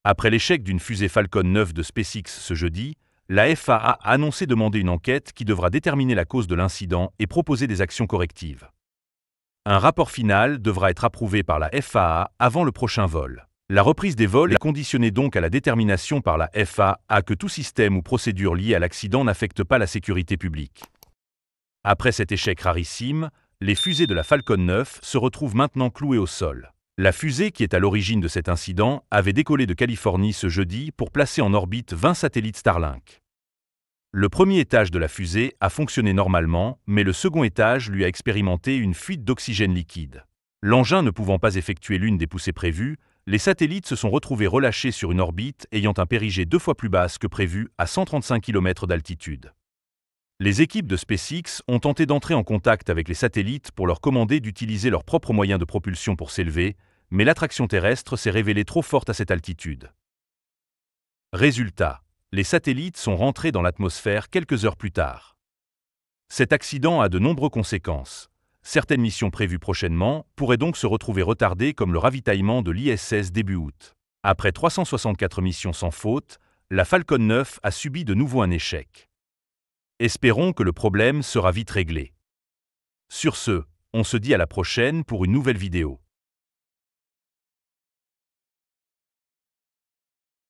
Après l'échec d'une fusée Falcon 9 de SpaceX ce jeudi, la FAA a annoncé demander une enquête qui devra déterminer la cause de l'incident et proposer des actions correctives. Un rapport final devra être approuvé par la FAA avant le prochain vol. La reprise des vols est conditionnée donc à la détermination par la FAA que tout système ou procédure liée à l'accident n'affecte pas la sécurité publique. Après cet échec rarissime, les fusées de la Falcon 9 se retrouvent maintenant clouées au sol. La fusée qui est à l'origine de cet incident avait décollé de Californie ce jeudi pour placer en orbite 20 satellites Starlink. Le premier étage de la fusée a fonctionné normalement, mais le second étage lui a expérimenté une fuite d'oxygène liquide. L'engin ne pouvant pas effectuer l'une des poussées prévues, les satellites se sont retrouvés relâchés sur une orbite ayant un périgée 2 fois plus basse que prévu à 135 km d'altitude. Les équipes de SpaceX ont tenté d'entrer en contact avec les satellites pour leur commander d'utiliser leurs propres moyens de propulsion pour s'élever, mais l'attraction terrestre s'est révélée trop forte à cette altitude. Résultat, les satellites sont rentrés dans l'atmosphère quelques heures plus tard. Cet accident a de nombreuses conséquences. Certaines missions prévues prochainement pourraient donc se retrouver retardées comme le ravitaillement de l'ISS début août. Après 364 missions sans faute, la Falcon 9 a subi de nouveau un échec. Espérons que le problème sera vite réglé. Sur ce, on se dit à la prochaine pour une nouvelle vidéo.